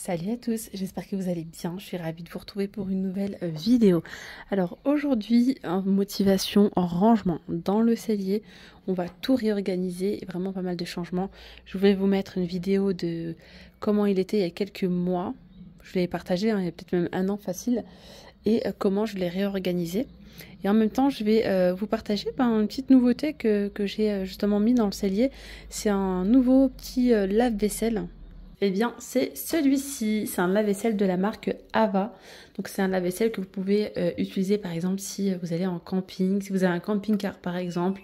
Salut à tous, j'espère que vous allez bien, je suis ravie de vous retrouver pour une nouvelle vidéo. Alors aujourd'hui, en motivation, en rangement dans le cellier, on va tout réorganiser, vraiment pas mal de changements. Je voulais vous mettre une vidéo de comment il était il y a quelques mois, je l'ai partagé, il y a peut-être même un an facile, et comment je l'ai réorganisé. Et en même temps, je vais vous partager une petite nouveauté que j'ai justement mis dans le cellier. C'est un nouveau petit lave-vaisselle. Eh bien, c'est celui-ci. C'est un lave-vaisselle de la marque Ava. Donc, c'est un lave-vaisselle que vous pouvez utiliser, par exemple, si vous allez en camping, si vous avez un camping-car, par exemple.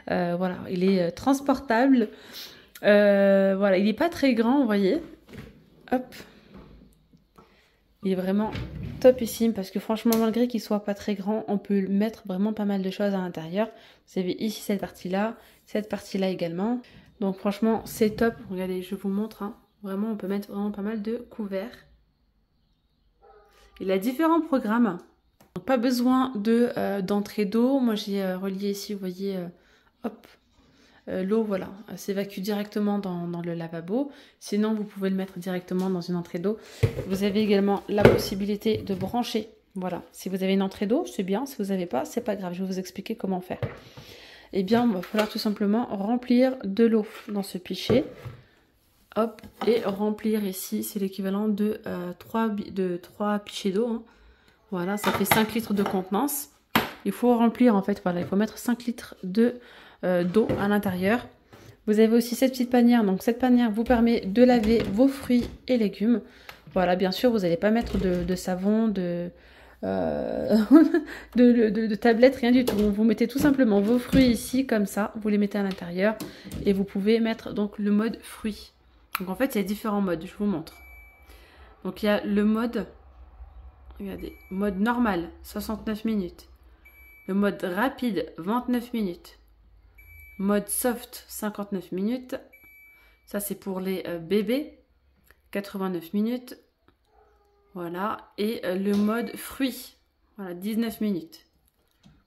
Voilà, il est transportable. Voilà, il n'est pas très grand, vous voyez. Hop. Il est vraiment topissime parce que franchement, malgré qu'il soit pas très grand, on peut mettre vraiment pas mal de choses à l'intérieur. Vous avez ici cette partie-là également. Donc, franchement, c'est top. Regardez, je vous montre, hein. Vraiment, on peut mettre vraiment pas mal de couverts. Il a différents programmes. Donc, pas besoin d'entrée d'eau. Moi, j'ai relié ici, vous voyez, hop, l'eau, voilà, s'évacue directement dans le lavabo. Sinon, vous pouvez le mettre directement dans une entrée d'eau. Vous avez également la possibilité de brancher. Voilà, si vous avez une entrée d'eau, c'est bien. Si vous n'avez pas, c'est pas grave. Je vais vous expliquer comment faire. Eh bien, il va falloir tout simplement remplir de l'eau dans ce pichet. Hop, et remplir ici, c'est l'équivalent de 3 pichets d'eau. Hein. Voilà, ça fait 5 litres de contenance. Il faut remplir, en fait, voilà, il faut mettre 5 litres d'eau à l'intérieur. Vous avez aussi cette petite panière. Donc, cette panière vous permet de laver vos fruits et légumes. Voilà, bien sûr, vous n'allez pas mettre de savon, de tablettes, rien du tout. Vous mettez tout simplement vos fruits ici, comme ça. Vous les mettez à l'intérieur. Et vous pouvez mettre donc le mode fruits. Donc en fait, il y a différents modes, je vous montre. Donc il y a le mode, regardez, mode normal, 69 minutes. Le mode rapide, 29 minutes. Mode soft, 59 minutes. Ça, c'est pour les bébés, 89 minutes. Voilà. Et le mode fruits, voilà, 19 minutes.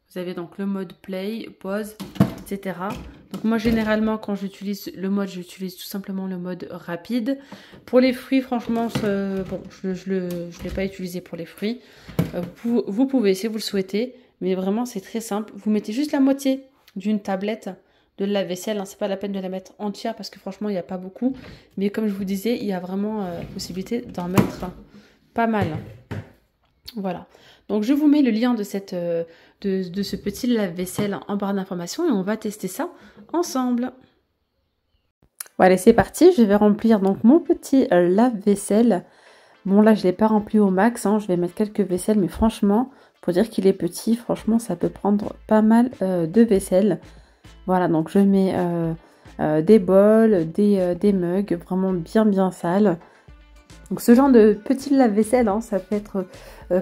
Vous avez donc le mode play, pause, etc. Donc moi généralement quand j'utilise le mode, j'utilise tout simplement le mode rapide. Pour les fruits, franchement, bon, je l'ai pas utilisé pour les fruits. Vous pouvez si vous le souhaitez, mais vraiment c'est très simple. Vous mettez juste la moitié d'une tablette de lave-vaisselle. Hein. C'est pas la peine de la mettre entière parce que franchement il n'y a pas beaucoup. Mais comme je vous disais, il y a vraiment possibilité d'en mettre pas mal. Voilà. Donc je vous mets le lien de ce petit lave-vaisselle en barre d'informations et on va tester ça ensemble. Voilà, c'est parti. Je vais remplir donc mon petit lave-vaisselle. Bon là, je ne l'ai pas rempli au max. Hein. Je vais mettre quelques vaisselles, mais franchement, pour dire qu'il est petit, franchement, ça peut prendre pas mal de vaisselle. Voilà, donc je mets des bols, des mugs, vraiment bien sales. Donc ce genre de petit lave-vaisselle, hein, ça peut être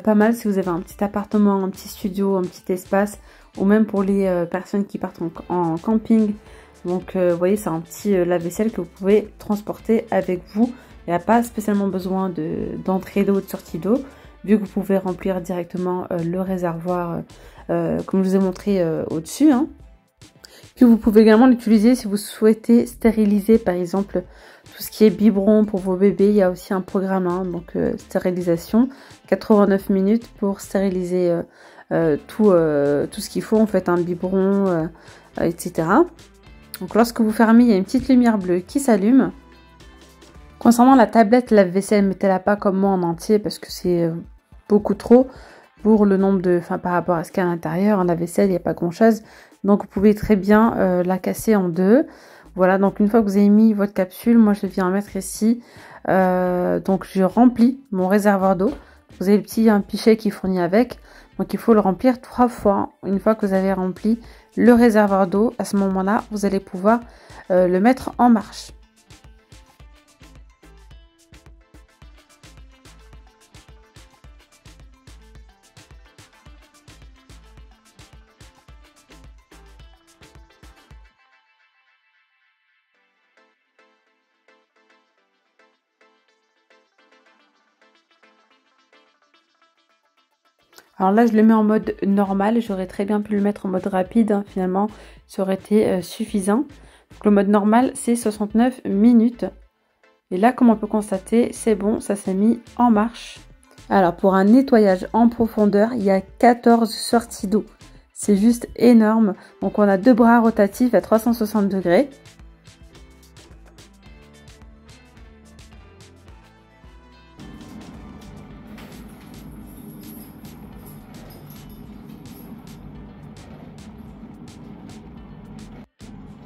pas mal si vous avez un petit appartement, un petit studio, un petit espace, ou même pour les personnes qui partent en camping. Donc vous voyez, c'est un petit lave-vaisselle que vous pouvez transporter avec vous. Il n'y a pas spécialement besoin d'entrée d'eau, de sortie d'eau, vu que vous pouvez remplir directement le réservoir, comme je vous ai montré au-dessus. Hein. Puis vous pouvez également l'utiliser si vous souhaitez stériliser par exemple tout ce qui est biberon pour vos bébés. Il y a aussi un programme, hein, donc stérilisation, 89 minutes pour stériliser tout ce qu'il faut, en fait, un biberon, etc. Donc lorsque vous fermez, il y a une petite lumière bleue qui s'allume. Concernant la tablette lave-vaisselle, mettez-la pas comme moi en entier parce que c'est beaucoup trop pour le nombre par rapport à ce qu'il y a à l'intérieur. La vaisselle, il n'y a pas grand-chose. Donc, vous pouvez très bien la casser en deux. Voilà, donc une fois que vous avez mis votre capsule, moi, je viens mettre ici. Donc, je remplis mon réservoir d'eau. Vous avez un pichet qui est fourni avec. Donc, il faut le remplir 3 fois. Une fois que vous avez rempli le réservoir d'eau, à ce moment-là, vous allez pouvoir le mettre en marche. Alors là, je le mets en mode normal. J'aurais très bien pu le mettre en mode rapide. Hein. Finalement, ça aurait été suffisant. Donc, le mode normal, c'est 69 minutes. Et là, comme on peut constater, c'est bon, ça s'est mis en marche. Alors, pour un nettoyage en profondeur, il y a 14 sorties d'eau. C'est juste énorme. Donc, on a 2 bras rotatifs à 360 degrés.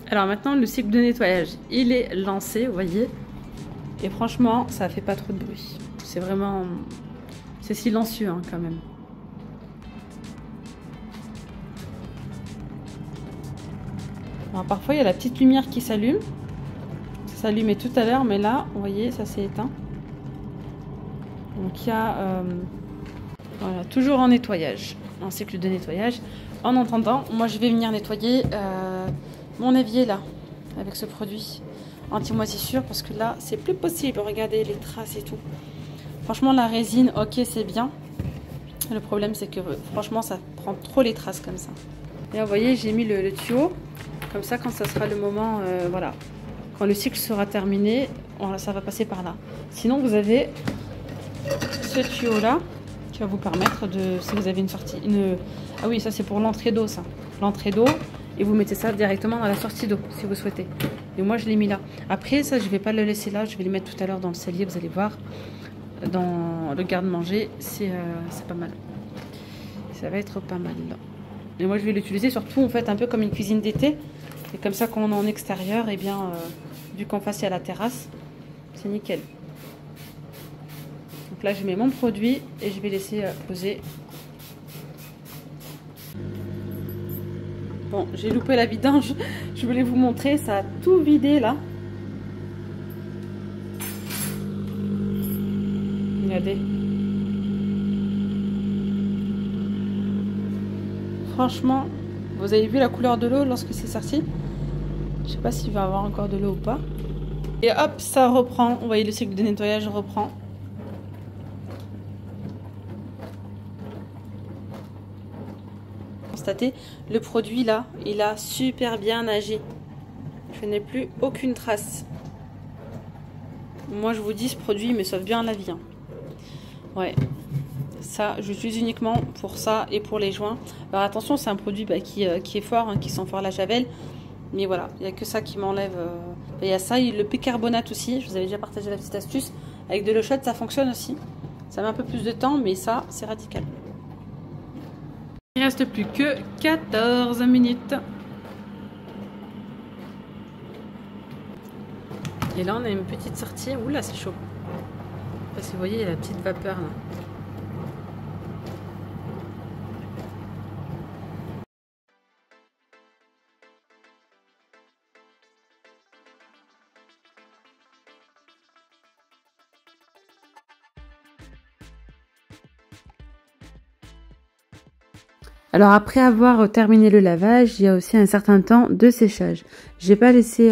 Alors maintenant, le cycle de nettoyage, il est lancé, vous voyez. Et franchement, ça fait pas trop de bruit. C'est vraiment... c'est silencieux hein, quand même. Alors parfois, il y a la petite lumière qui s'allume. Ça s'allumait tout à l'heure, mais là, vous voyez, ça s'est éteint. Donc il y a... voilà, toujours en nettoyage, en cycle de nettoyage. En attendant, moi je vais venir nettoyer mon évier là, avec ce produit anti-moisissure, parce que là c'est plus possible, regardez les traces et tout. Franchement la résine, ok c'est bien. Le problème c'est que franchement ça prend trop les traces comme ça. Et là vous voyez j'ai mis le tuyau, comme ça quand ça sera le moment, voilà. Quand le cycle sera terminé, ça va passer par là. Sinon vous avez ce tuyau là, qui va vous permettre de, si vous avez une sortie, ah oui ça c'est pour l'entrée d'eau ça, l'entrée d'eau, et vous mettez ça directement dans la sortie d'eau si vous souhaitez. Et moi je l'ai mis là. Après ça je vais pas le laisser là, je vais le mettre tout à l'heure dans le cellier, vous allez voir, dans le garde-manger, c'est pas mal. Ça va être pas mal là. Et moi je vais l'utiliser surtout en fait un peu comme une cuisine d'été. Et comme ça quand on est en extérieur, et bien vu qu'en face il y a la terrasse, c'est nickel. Donc là je mets mon produit et je vais laisser poser. Bon, j'ai loupé la vidange, je voulais vous montrer, ça a tout vidé là. Regardez. Franchement, vous avez vu la couleur de l'eau lorsque c'est sorti? Je sais pas s'il va y avoir encore de l'eau ou pas. Et hop, ça reprend. Vous voyez le cycle de nettoyage reprend. Constatez, le produit là, il a super bien agi. Je n'ai plus aucune trace. Moi je vous dis, ce produit il me sauve bien la vie. Hein. Ouais. Ça, j'utilise uniquement pour ça et pour les joints. Alors attention, c'est un produit qui est fort, hein, qui sent fort la javel. Mais voilà, il n'y a que ça qui m'enlève. Il y a ça, le bicarbonate aussi. Je vous avais déjà partagé la petite astuce. Avec de l'eau chaude, ça fonctionne aussi. Ça met un peu plus de temps, mais ça, c'est radical. Il ne reste plus que 14 minutes. Et là, on a une petite sortie. Oula, c'est chaud. Parce que vous voyez, il y a la petite vapeur là. Alors après avoir terminé le lavage, il y a aussi un certain temps de séchage. J'ai pas laissé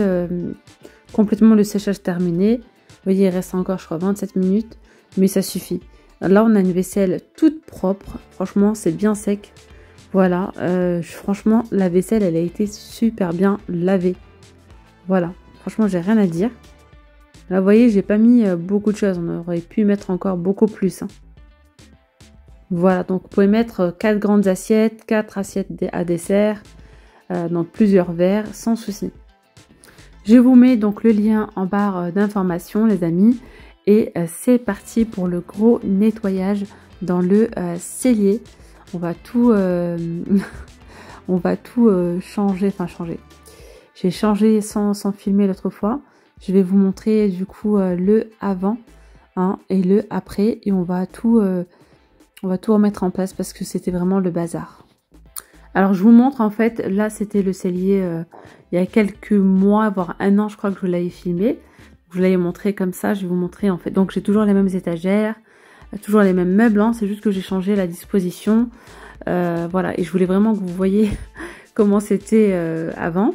complètement le séchage terminé. Vous voyez, il reste encore, je crois, 27 minutes, mais ça suffit. Là, on a une vaisselle toute propre. Franchement, c'est bien sec. Voilà, franchement, la vaisselle, elle a été super bien lavée. Voilà, franchement, j'ai rien à dire. Là, vous voyez, j'ai pas mis beaucoup de choses. On aurait pu mettre encore beaucoup plus. Hein. Voilà, donc vous pouvez mettre 4 grandes assiettes, 4 assiettes à dessert, donc plusieurs verres, sans souci. Je vous mets donc le lien en barre d'information, les amis. Et c'est parti pour le gros nettoyage dans le cellier. On va tout, changer, enfin changer. J'ai changé sans filmer l'autre fois. Je vais vous montrer du coup le avant hein, et le après. Et on va tout remettre en place parce que c'était vraiment le bazar. Alors je vous montre en fait, là c'était le cellier il y a quelques mois, voire un an je crois que je vous l'avais filmé. Je vous l'avais montré comme ça, je vais vous montrer en fait. Donc j'ai toujours les mêmes étagères, toujours les mêmes meubles, hein, c'est juste que j'ai changé la disposition. Voilà, et je voulais vraiment que vous voyez comment c'était avant.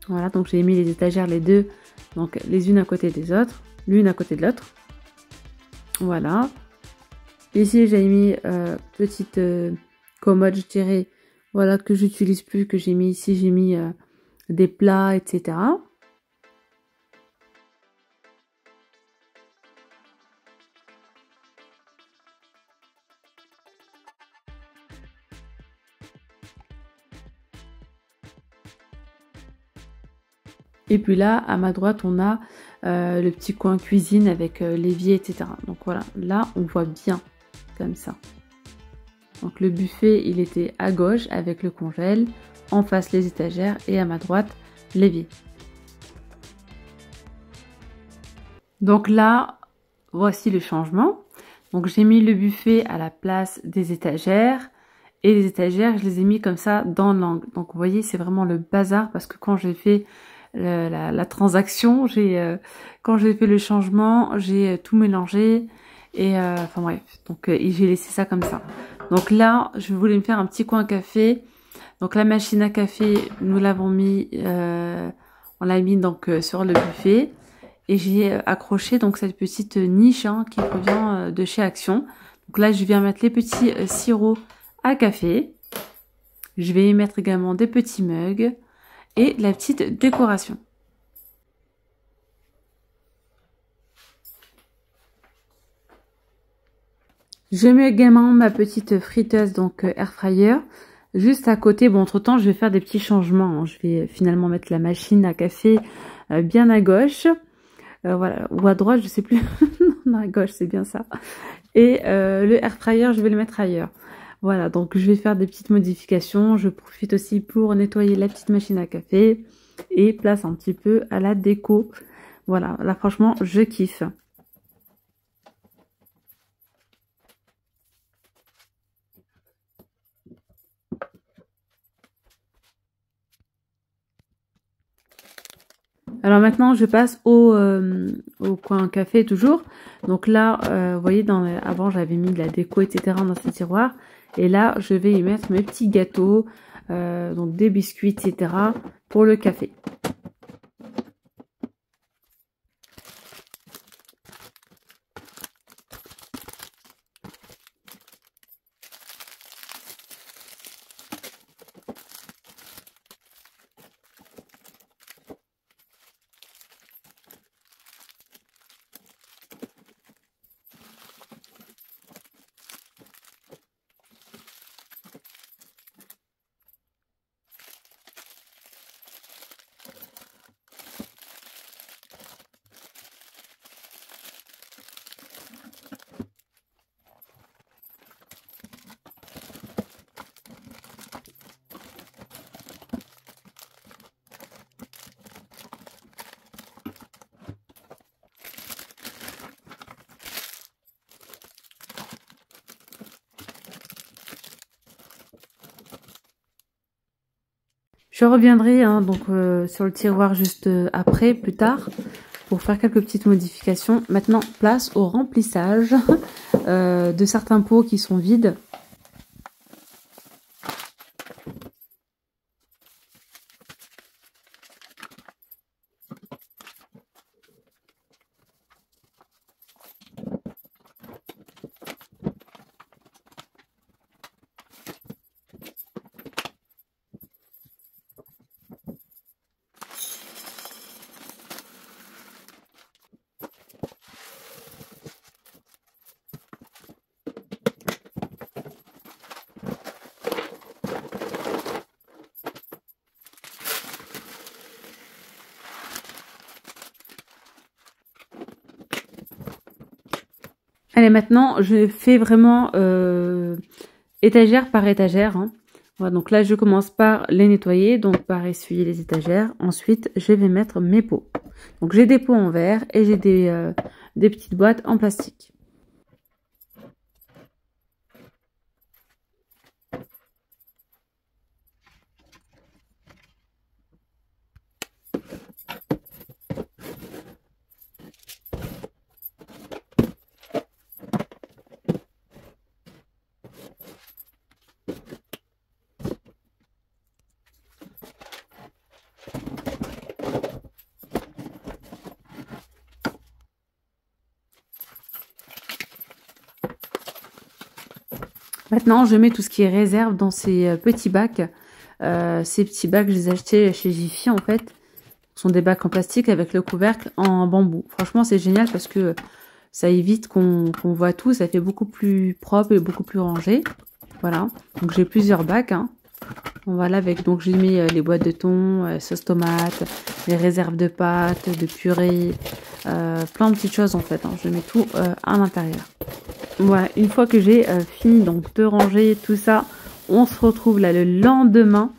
Voilà, donc j'ai mis les étagères les deux, donc les unes à côté des autres, l'une à côté de l'autre. Voilà. Ici j'ai mis petite commode, je dirais, voilà, que j'utilise plus, que j'ai mis ici, j'ai mis des plats, etc. Et puis là, à ma droite, on a le petit coin cuisine avec l'évier, etc. Donc voilà, là, on voit bien comme ça. Donc le buffet, il était à gauche avec le congèle, en face les étagères et à ma droite, l'évier. Donc là, voici le changement. Donc j'ai mis le buffet à la place des étagères et les étagères, je les ai mis comme ça dans l'angle. Donc vous voyez, c'est vraiment le bazar parce que quand j'ai fait la transaction, quand j'ai fait le changement, j'ai tout mélangé et enfin bref, donc j'ai laissé ça comme ça. Donc là, je voulais me faire un petit coin café. Donc la machine à café, nous l'avons mis, on l'a mis donc sur le buffet. Et j'ai accroché donc cette petite niche qui provient de chez Action. Donc là, je viens mettre les petits sirops à café. Je vais y mettre également des petits mugs et la petite décoration. Je mets également ma petite friteuse, donc air fryer, juste à côté. Bon, entre temps, je vais faire des petits changements. Je vais finalement mettre la machine à café bien à gauche. Voilà, ou à droite, je sais plus. Non, à gauche, c'est bien ça. Et le air fryer, je vais le mettre ailleurs. Voilà, donc je vais faire des petites modifications. Je profite aussi pour nettoyer la petite machine à café et place un petit peu à la déco. Voilà, là franchement, je kiffe. Alors maintenant, je passe au coin café toujours. Donc là, vous voyez, avant, j'avais mis de la déco, etc. dans ces tiroirs. Et là, je vais y mettre mes petits gâteaux, donc des biscuits, etc. pour le café. Je reviendrai donc sur le tiroir juste après, plus tard, pour faire quelques petites modifications. Maintenant, place au remplissage de certains pots qui sont vides. Allez, maintenant, je fais vraiment étagère par étagère. Voilà, donc là, je commence par les nettoyer, donc par essuyer les étagères. Ensuite, je vais mettre mes pots. Donc, j'ai des pots en verre et j'ai des petites boîtes en plastique. Maintenant, je mets tout ce qui est réserve dans ces petits bacs. Ces petits bacs, je les ai achetés chez Jiffy en fait. Ce sont des bacs en plastique avec le couvercle en bambou. Franchement, c'est génial parce que ça évite qu'on voit tout. Ça fait beaucoup plus propre et beaucoup plus rangé. Voilà. Donc, j'ai plusieurs bacs. Voilà, avec donc j'ai mis les boîtes de thon, sauce tomate, les réserves de pâtes, de purée, plein de petites choses en fait. Hein. Je mets tout à l'intérieur. Voilà, une fois que j'ai fini donc de ranger tout ça, on se retrouve là le lendemain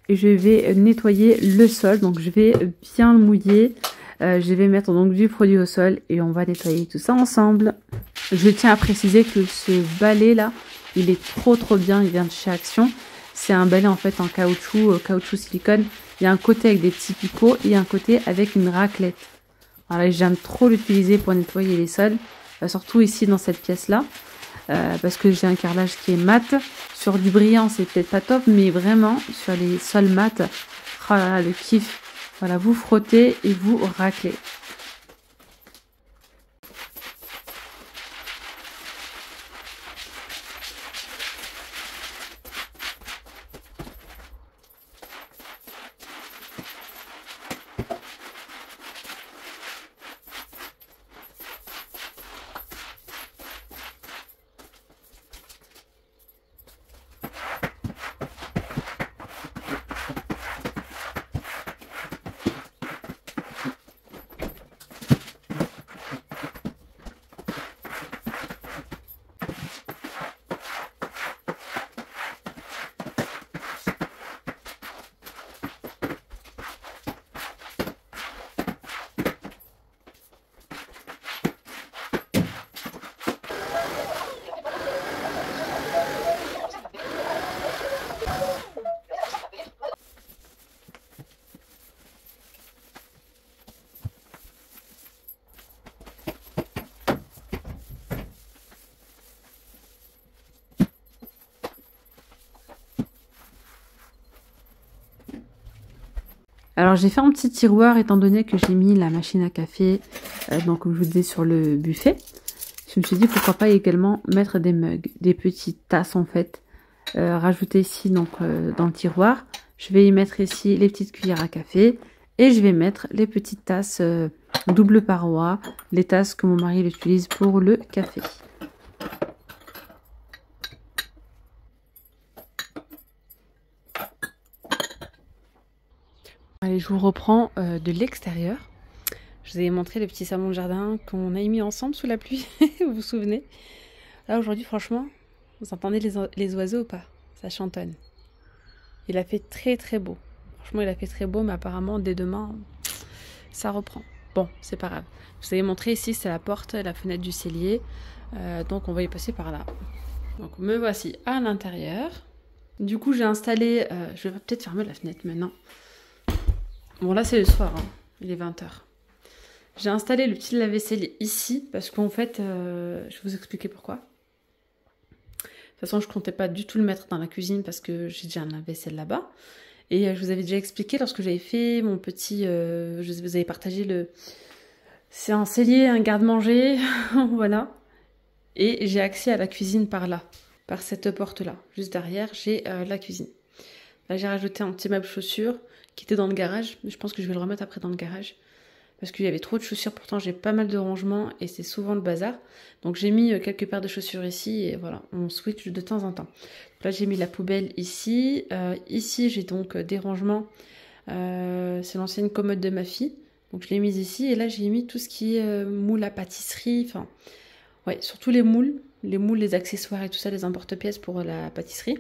et je vais nettoyer le sol. Donc je vais bien le mouiller. Je vais mettre donc du produit au sol et on va nettoyer tout ça ensemble. Je tiens à préciser que ce balai là, il est trop bien. Il vient de chez Action. C'est un balai en fait en caoutchouc, caoutchouc silicone. Il y a un côté avec des petits picots et un côté avec une raclette. Voilà, j'aime trop l'utiliser pour nettoyer les sols, surtout ici dans cette pièce là, parce que j'ai un carrelage qui est mat. Sur du brillant, c'est peut-être pas top, mais vraiment sur les sols mat, oh là là, le kiff. Voilà, vous frottez et vous raclez. Alors j'ai fait un petit tiroir étant donné que j'ai mis la machine à café, donc comme je vous disais sur le buffet. Je me suis dit pourquoi pas également mettre des mugs, des petites tasses en fait, rajouter ici donc dans le tiroir. Je vais y mettre ici les petites cuillères à café et je vais mettre les petites tasses double paroi, les tasses que mon mari utilise pour le café. Allez, je vous reprends de l'extérieur. Je vous ai montré le petit savon de jardin qu'on a mis ensemble sous la pluie, vous vous souvenez? Là aujourd'hui franchement, vous entendez les oiseaux ou pas? Ça chantonne. Il a fait très beau. Franchement il a fait très beau, mais apparemment dès demain, ça reprend. Bon, c'est pas grave. Je vous avais montré ici, c'est la porte, la fenêtre du cellier. Donc on va y passer par là. Donc me voici à l'intérieur. Du coup j'ai installé, je vais peut-être fermer la fenêtre maintenant. Bon là c'est le soir, hein. Il est 20 h. J'ai installé le petit lave-vaisselle ici parce qu'en fait, je vais vous expliquer pourquoi. De toute façon, je comptais pas du tout le mettre dans la cuisine parce que j'ai déjà un lave-vaisselle là-bas. Et je vous avais déjà expliqué lorsque j'avais fait mon petit... je vous avais partagé le... C'est un cellier, un garde-manger, voilà. Et j'ai accès à la cuisine par là, par cette porte-là. Juste derrière, j'ai la cuisine. Là, j'ai rajouté un petit meuble chaussures qui était dans le garage. Je pense que je vais le remettre après dans le garage. Parce qu'il y avait trop de chaussures, pourtant j'ai pas mal de rangements et c'est souvent le bazar. Donc j'ai mis quelques paires de chaussures ici et voilà, on switch de temps en temps. Là j'ai mis la poubelle ici. Ici j'ai donc des rangements. C'est l'ancienne commode de ma fille. Donc je l'ai mise ici et là j'ai mis tout ce qui est moule à pâtisserie. Enfin, ouais, surtout les moules, les accessoires et tout ça, les emporte-pièces pour la pâtisserie.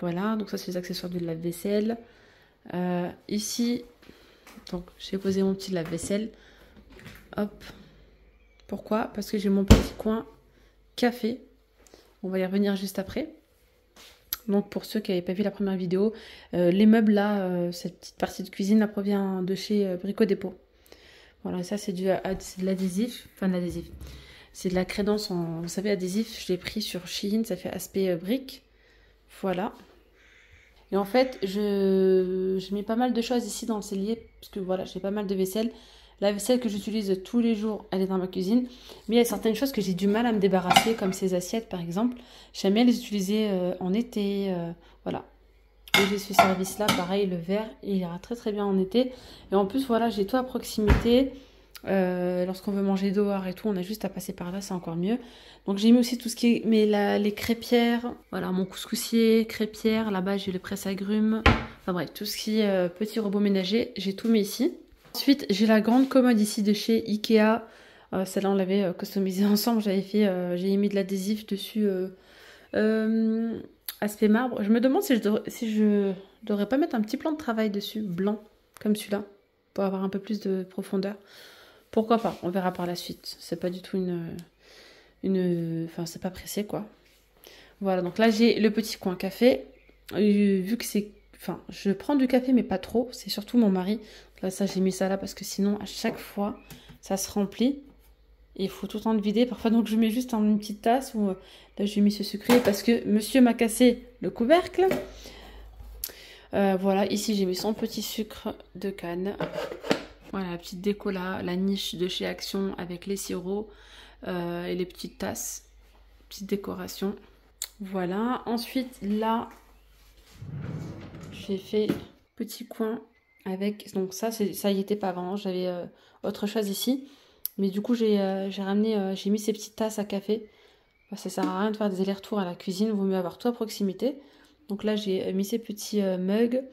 Voilà, donc ça c'est les accessoires de lave-vaisselle. Ici... Donc j'ai posé mon petit lave-vaisselle. Hop. Pourquoi? Parce que j'ai mon petit coin café. On va y revenir juste après. Donc pour ceux qui n'avaient pas vu la première vidéo, les meubles là, cette petite partie de cuisine là provient de chez Brico Dépôt. Voilà, ça c'est de l'adhésif. Enfin de l'adhésif. C'est de la crédence en, vous savez, adhésif. Je l'ai pris sur Shein, ça fait aspect brique. Voilà. Et en fait, j'ai mis pas mal de choses ici dans le cellier, parce que voilà, j'ai pas mal de vaisselle. La vaisselle que j'utilise tous les jours, elle est dans ma cuisine. Mais il y a certaines choses que j'ai du mal à me débarrasser, comme ces assiettes par exemple. J'aime bien les utiliser en été, voilà. Et j'ai ce service-là, pareil, le verre, il ira très bien en été. Et en plus, voilà, j'ai tout à proximité. Lorsqu'on veut manger dehors et tout, on a juste à passer par là, c'est encore mieux. Donc j'ai mis aussi tout ce qui est les crêpières, voilà, mon couscoussier, crêpières, là-bas j'ai le presse-agrumes, enfin bref, tout ce qui est petit robot ménager, j'ai tout mis ici. Ensuite, j'ai la grande commode ici de chez Ikea. Celle-là, on l'avait customisée ensemble, j'ai mis de l'adhésif dessus, aspect marbre. Je me demande si je devrais pas mettre un petit plan de travail dessus, blanc, comme celui-là, pour avoir un peu plus de profondeur. Pourquoi pas, on verra par la suite. C'est pas du tout enfin, c'est pas pressé, quoi. Voilà, donc là, j'ai le petit coin café. Vu que c'est... Enfin, je prends du café, mais pas trop. C'est surtout mon mari. Là, ça, j'ai mis ça là parce que sinon, à chaque fois, ça se remplit. Et il faut tout le temps le vider. Parfois, donc, je mets juste en une petite tasse. Où, là, j'ai mis ce sucré parce que monsieur m'a cassé le couvercle. Voilà, ici, j'ai mis son petit sucre de canne. Voilà, la petite déco là, la niche de chez Action avec les sirops et les petites tasses. Petite décoration. Voilà, ensuite là, j'ai fait petit coin avec... Donc ça y était pas avant, j'avais autre chose ici. Mais du coup, j'ai mis ces petites tasses à café. Parce que ça sert à rien de faire des allers-retours à la cuisine, il vaut mieux avoir tout à proximité. Donc là, j'ai mis ces petits mugs,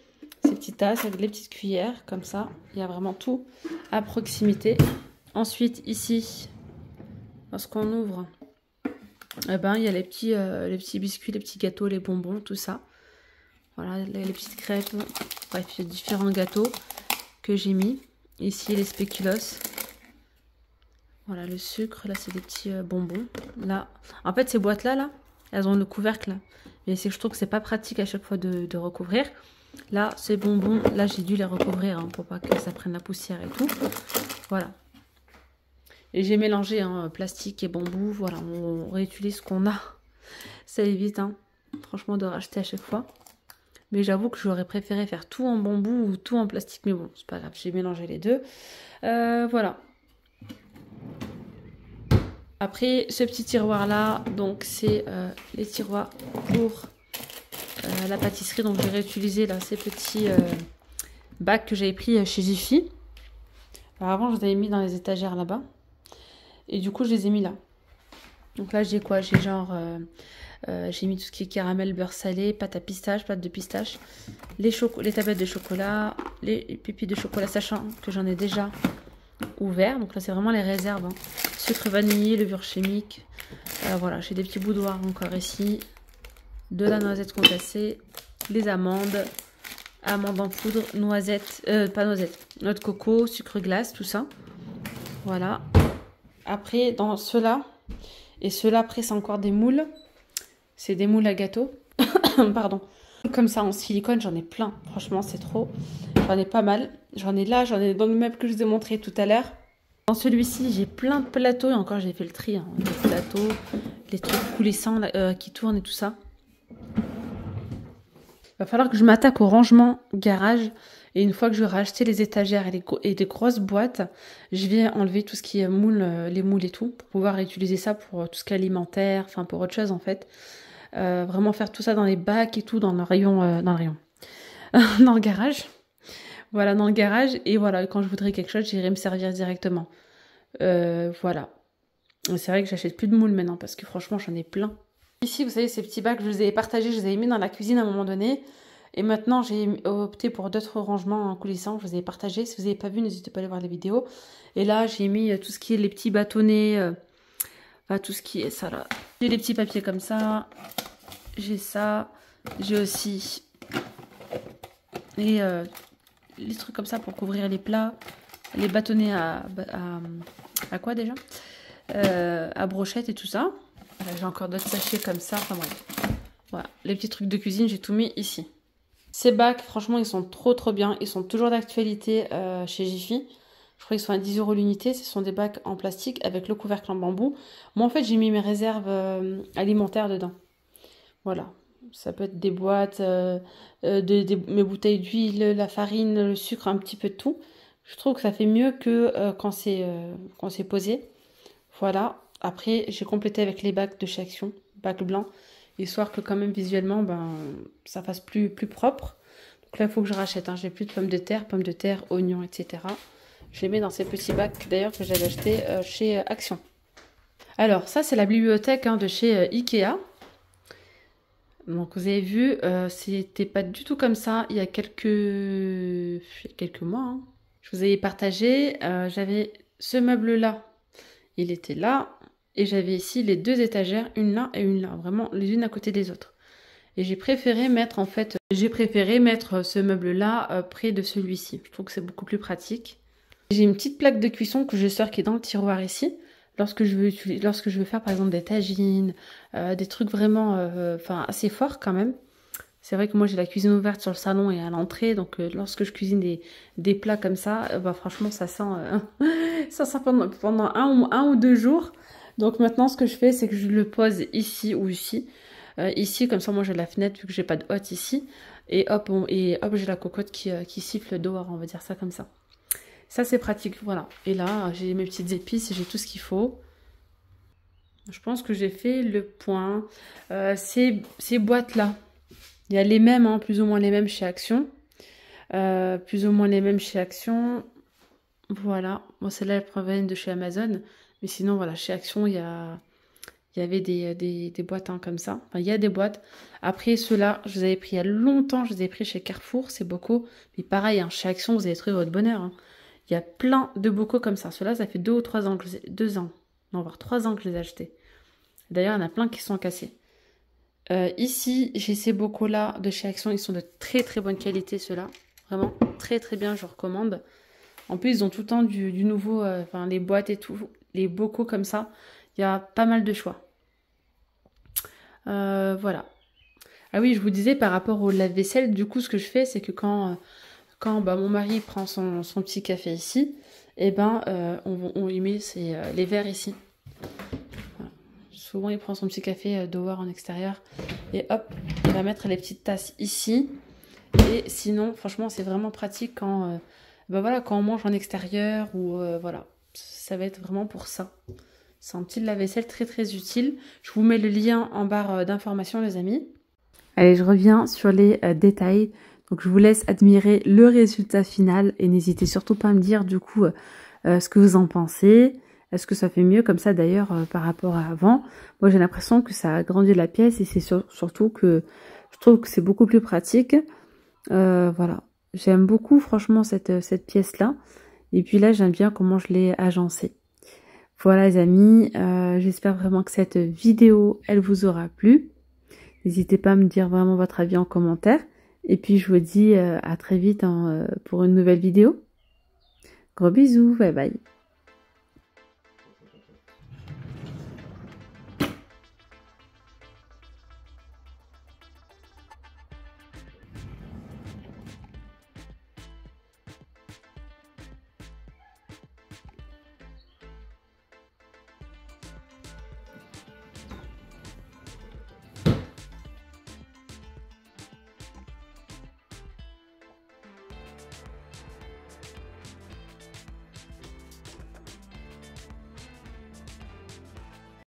ces petites tasses avec les petites cuillères, comme ça. Il y a vraiment tout à proximité. Ensuite, ici, lorsqu'on ouvre, eh ben, il y a les petits biscuits, les petits gâteaux, les bonbons, tout ça. Voilà, les petites crêpes. Bref, il y a différents gâteaux que j'ai mis. Ici, les spéculoos. Voilà, le sucre. Là, c'est des petits bonbons. Là, en fait, ces boîtes-là, là, elles ont le couvercle. Là. Mais je trouve que c'est pas pratique à chaque fois de recouvrir. Là, ces bonbons, là, j'ai dû les recouvrir hein, pour pas que ça prenne la poussière et tout. Voilà. Et j'ai mélangé hein, plastique et bambou. Voilà, on réutilise ce qu'on a. Ça évite, hein, franchement, de racheter à chaque fois. Mais j'avoue que j'aurais préféré faire tout en bambou ou tout en plastique. Mais bon, c'est pas grave, j'ai mélangé les deux. Voilà. Après, ce petit tiroir-là, donc c'est les tiroirs pour la pâtisserie. Donc j'ai réutilisé là ces petits bacs que j'avais pris chez Jiffy. Alors avant, je les avais mis dans les étagères là-bas. Et du coup, je les ai mis là. Donc là, j'ai quoi? J'ai genre... j'ai mis tout ce qui est caramel, beurre salé, pâte à pistache, pâte de pistache, les tablettes de chocolat, les pépites de chocolat, sachant que j'en ai déjà ouvert. Donc là, c'est vraiment les réserves. Hein. Sucre vanillé, levure chimique. Voilà, j'ai des petits boudoirs encore ici. De la noisette concassée, les amandes, amandes en poudre, noisettes, pas noisettes, noix de coco, sucre glace, tout ça. Voilà. Après, dans ceux-là, et ceux-là, après, c'est encore des moules. C'est des moules à gâteau. Pardon. Comme ça, en silicone, j'en ai plein. Franchement, c'est trop. J'en ai pas mal. J'en ai là, j'en ai dans le meuble que je vous ai montré tout à l'heure. Dans celui-ci, j'ai plein de plateaux. Et encore, j'ai fait le tri. Hein. Les plateaux, les trucs coulissants qui tournent et tout ça. Il va falloir que je m'attaque au rangement garage. Et une fois que je vais racheter les étagères et des grosses boîtes, je vais enlever tout ce qui est moule, les moules et tout, pour pouvoir utiliser ça pour tout ce qui est alimentaire, enfin pour autre chose en fait. Vraiment faire tout ça dans les bacs et tout, dans le rayon, dans le garage. Voilà, dans le garage. Et voilà, quand je voudrais quelque chose, j'irai me servir directement. Voilà. C'est vrai que j'achète plus de moules maintenant parce que franchement, j'en ai plein. Ici, vous savez, ces petits bacs, je les ai partagés, je les ai mis dans la cuisine à un moment donné. Et maintenant, j'ai opté pour d'autres rangements en coulissant. Je vous ai partagé. Si vous n'avez pas vu, n'hésitez pas à aller voir les vidéos. Et là, j'ai mis tout ce qui est les petits bâtonnets. Tout ce qui est ça là. J'ai des petits papiers comme ça. J'ai ça. J'ai aussi les trucs comme ça pour couvrir les plats. Les bâtonnets à quoi déjà à brochette et tout ça. Voilà, j'ai encore d'autres sachets comme ça. Enfin bref. Voilà. Les petits trucs de cuisine, j'ai tout mis ici. Ces bacs, franchement, ils sont trop bien. Ils sont toujours d'actualité chez Jiffy. Je crois qu'ils sont à 10 € l'unité. Ce sont des bacs en plastique avec le couvercle en bambou. Moi, en fait, j'ai mis mes réserves alimentaires dedans. Voilà. Ça peut être des boîtes, mes bouteilles d'huile, la farine, le sucre, un petit peu de tout. Je trouve que ça fait mieux que quand c'est posé. Voilà. Après, j'ai complété avec les bacs de chez Action, bacs blancs. Histoire que quand même visuellement, ça fasse plus propre. Donc là, il faut que je rachète. Hein. J'ai plus de pommes de terre, oignons, etc. Je les mets dans ces petits bacs d'ailleurs que j'avais acheté chez Action. Alors ça c'est la bibliothèque de chez Ikea. Donc vous avez vu, c'était pas du tout comme ça il y a quelques mois. Hein. Je vous avais partagé, j'avais ce meuble là, il était là. Et j'avais ici les deux étagères, une là et une là, vraiment les unes à côté des autres. Et j'ai préféré mettre ce meuble-là près de celui-ci. Je trouve que c'est beaucoup plus pratique. J'ai une petite plaque de cuisson que je sors qui est dans le tiroir ici. Lorsque je veux faire par exemple des tagines, des trucs vraiment assez forts quand même. C'est vrai que moi j'ai la cuisine ouverte sur le salon et à l'entrée, donc lorsque je cuisine des plats comme ça, franchement ça sent, ça sent pendant un ou 2 jours. Donc maintenant ce que je fais c'est que je le pose ici ou ici. Ici comme ça moi j'ai la fenêtre vu que j'ai pas de hotte ici. Et hop, j'ai la cocotte qui siffle dehors, on va dire ça comme ça. Ça c'est pratique, voilà. Et là j'ai mes petites épices et j'ai tout ce qu'il faut. Je pense que j'ai fait le point. Ces boîtes là. Il y a les mêmes, hein, plus ou moins les mêmes chez Action. Plus ou moins les mêmes chez Action. Voilà. Bon, celle-là, elle provient de chez Amazon. Mais sinon, voilà, chez Action, il y avait des boîtes comme ça. Enfin, il y a des boîtes. Après, ceux-là, je les avais pris il y a longtemps. Je les ai pris chez Carrefour. C'est bocaux. Mais pareil, hein, chez Action, vous allez trouver votre bonheur. Hein. Il y a plein de bocaux comme ça. Ceux-là, ça fait 2 ou 3 ans que 2 ans. Non, voire 3 ans que je les ai achetés. D'ailleurs, il y en a plein qui sont cassés. Ici, j'ai ces bocaux-là de chez Action. Ils sont de très très bonne qualité, ceux-là. Vraiment très très bien, je recommande. En plus, ils ont tout le temps du nouveau, les boîtes et tout, les bocaux comme ça. Il y a pas mal de choix. Voilà. Ah oui, je vous disais par rapport au lave-vaisselle, du coup, ce que je fais, c'est que quand mon mari prend son petit café ici, on lui met les verres ici. Souvent, il prend son petit café dehors en extérieur. Et hop, il va mettre les petites tasses ici. Et sinon, franchement, c'est vraiment pratique quand on mange en extérieur ou voilà. Ça va être vraiment pour ça. C'est un petit lave-vaisselle très très utile. Je vous mets le lien en barre d'informations, les amis. Allez, je reviens sur les détails. Donc, je vous laisse admirer le résultat final. Et n'hésitez surtout pas à me dire du coup ce que vous en pensez. Est-ce que ça fait mieux comme ça d'ailleurs par rapport à avant? Moi j'ai l'impression que ça a agrandi la pièce et c'est surtout que je trouve que c'est beaucoup plus pratique. Voilà, j'aime beaucoup franchement cette pièce-là. Et puis là j'aime bien comment je l'ai agencée. Voilà les amis, j'espère vraiment que cette vidéo elle vous aura plu. N'hésitez pas à me dire vraiment votre avis en commentaire. Et puis je vous dis à très vite pour une nouvelle vidéo. Gros bisous, bye bye.